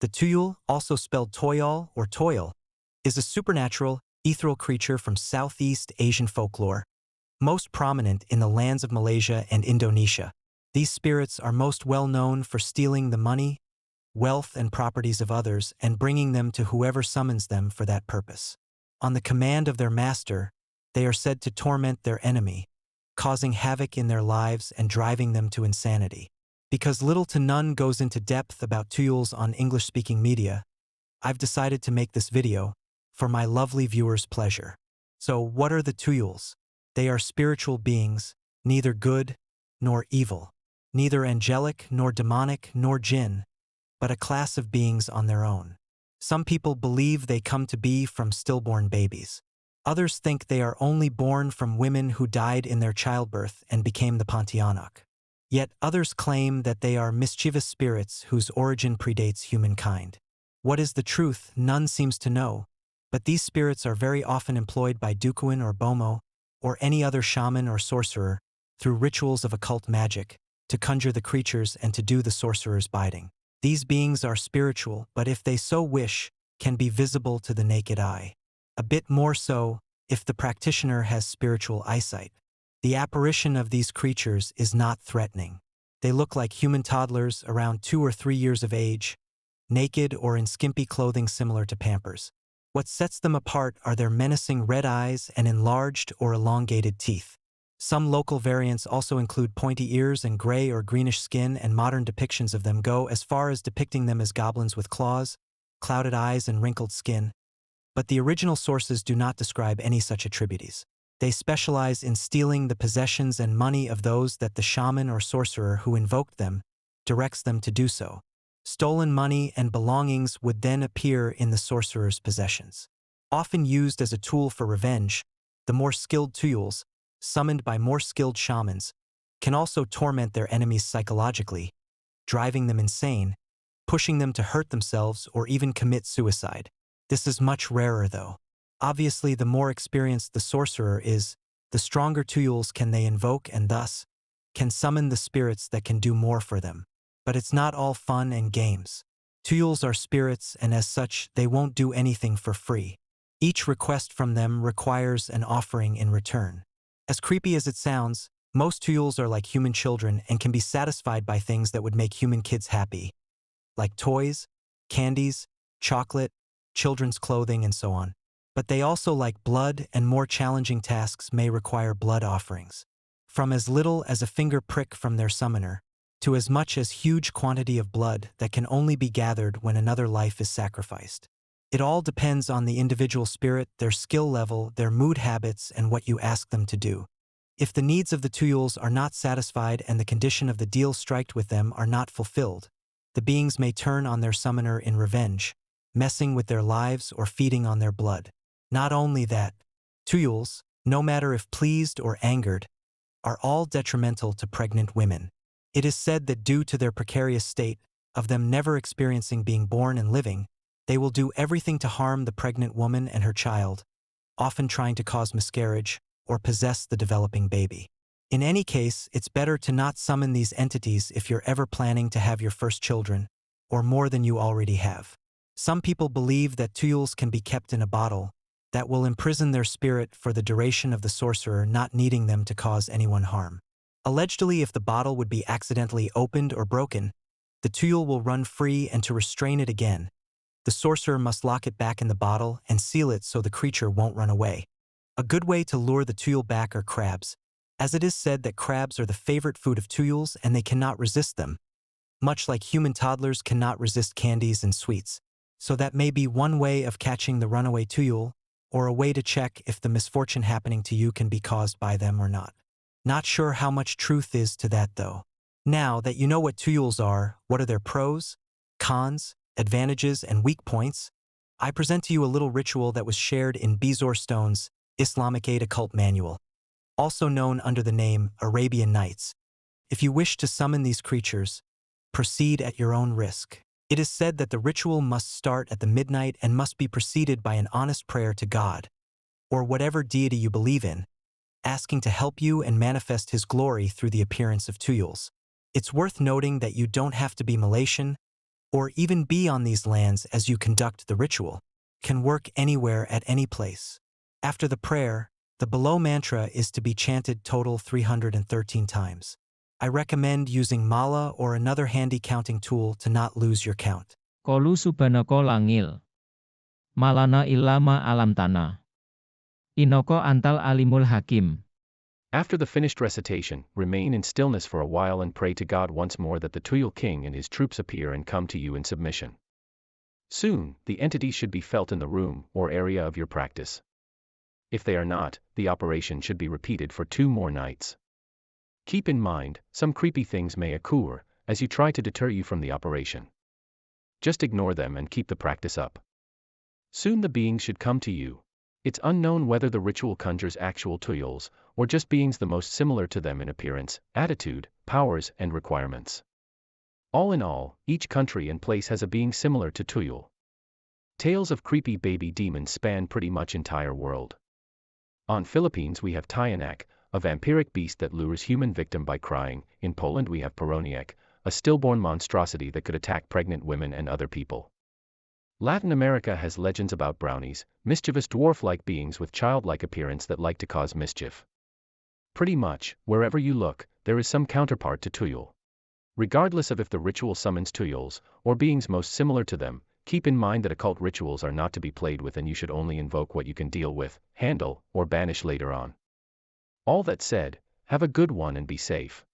The Tuyul, also spelled Toyol or Toyol, is a supernatural, ethereal creature from Southeast Asian folklore, most prominent in the lands of Malaysia and Indonesia. These spirits are most well known for stealing the money, wealth, and properties of others and bringing them to whoever summons them for that purpose. On the command of their master, they are said to torment their enemy, causing havoc in their lives and driving them to insanity. Because little to none goes into depth about Tuyuls on English-speaking media, I've decided to make this video for my lovely viewers' pleasure. So what are the Tuyuls? They are spiritual beings, neither good nor evil, neither angelic nor demonic nor jinn, but a class of beings on their own. Some people believe they come to be from stillborn babies. Others think they are only born from women who died in their childbirth and became the Pontianak. Yet others claim that they are mischievous spirits whose origin predates humankind. What is the truth, none seems to know, but these spirits are very often employed by Dukuan or Bomo, or any other shaman or sorcerer, through rituals of occult magic, to conjure the creatures and to do the sorcerer's bidding. These beings are spiritual, but if they so wish, can be visible to the naked eye. A bit more so, if the practitioner has spiritual eyesight. The apparition of these creatures is not threatening. They look like human toddlers around 2 or 3 years of age, naked or in skimpy clothing similar to Pampers. What sets them apart are their menacing red eyes and enlarged or elongated teeth. Some local variants also include pointy ears and gray or greenish skin, and modern depictions of them go as far as depicting them as goblins with claws, clouded eyes, and wrinkled skin. But the original sources do not describe any such attributes. They specialize in stealing the possessions and money of those that the shaman or sorcerer who invoked them directs them to do so. Stolen money and belongings would then appear in the sorcerer's possessions. Often used as a tool for revenge, the more skilled Tuyuls, summoned by more skilled shamans, can also torment their enemies psychologically, driving them insane, pushing them to hurt themselves or even commit suicide. This is much rarer though. Obviously, the more experienced the sorcerer is, the stronger Tuyuls can they invoke and thus can summon the spirits that can do more for them. But it's not all fun and games. Tuyuls are spirits, and as such, they won't do anything for free. Each request from them requires an offering in return. As creepy as it sounds, most Tuyuls are like human children and can be satisfied by things that would make human kids happy, like toys, candies, chocolate, children's clothing, and so on. But they also like blood, and more challenging tasks may require blood offerings. From as little as a finger prick from their summoner, to as much as huge quantity of blood that can only be gathered when another life is sacrificed. It all depends on the individual spirit, their skill level, their mood habits, and what you ask them to do. If the needs of the Tuyuls are not satisfied and the condition of the deal striked with them are not fulfilled, the beings may turn on their summoner in revenge, messing with their lives or feeding on their blood. Not only that, Tuyuls, no matter if pleased or angered, are all detrimental to pregnant women. It is said that due to their precarious state, of them never experiencing being born and living, they will do everything to harm the pregnant woman and her child, often trying to cause miscarriage or possess the developing baby. In any case, it's better to not summon these entities if you're ever planning to have your first children, or more than you already have. Some people believe that Tuyuls can be kept in a bottle that will imprison their spirit for the duration of the sorcerer not needing them to cause anyone harm. Allegedly, if the bottle would be accidentally opened or broken, the Tuyul will run free, and to restrain it again, the sorcerer must lock it back in the bottle and seal it so the creature won't run away. A good way to lure the Tuyul back are crabs, as it is said that crabs are the favorite food of Tuyuls and they cannot resist them, much like human toddlers cannot resist candies and sweets. So that may be one way of catching the runaway Tuyul, or a way to check if the misfortune happening to you can be caused by them or not. Not sure how much truth is to that though. Now that you know what Tuyuls are, what are their pros, cons, advantages, and weak points, I present to you a little ritual that was shared in Bezor Stone's Islamic Aid Occult Manual, also known under the name Arabian Nights. If you wish to summon these creatures, proceed at your own risk. It is said that the ritual must start at the midnight and must be preceded by an honest prayer to God, or whatever deity you believe in, asking to help you and manifest His glory through the appearance of Tuyuls. It's worth noting that you don't have to be Malaysian, or even be on these lands as you conduct the ritual, can work anywhere at any place. After the prayer, the below mantra is to be chanted total 313 times. I recommend using mala or another handy counting tool to not lose your count. Kolu subanaka langil. Malana ilama alam tanah. Inoko antal alimul hakim. After the finished recitation, remain in stillness for a while and pray to God once more that the Tuyul king and his troops appear and come to you in submission. Soon, the entity should be felt in the room or area of your practice. If they are not, the operation should be repeated for 2 more nights. Keep in mind, some creepy things may occur as you try to deter you from the operation. Just ignore them and keep the practice up. Soon the beings should come to you. It's unknown whether the ritual conjures actual Tuyuls, or just beings the most similar to them in appearance, attitude, powers, and requirements. All in all, each country and place has a being similar to Tuyul. Tales of creepy baby demons span pretty much entire world. On Philippines we have Tiyanak, a vampiric beast that lures human victim by crying. In Poland we have Poroniak, a stillborn monstrosity that could attack pregnant women and other people. Latin America has legends about brownies, mischievous dwarf-like beings with childlike appearance that like to cause mischief. Pretty much, wherever you look, there is some counterpart to Tuyul. Regardless of if the ritual summons Tuyuls, or beings most similar to them, keep in mind that occult rituals are not to be played with and you should only invoke what you can deal with, handle, or banish later on. All that said, have a good one and be safe.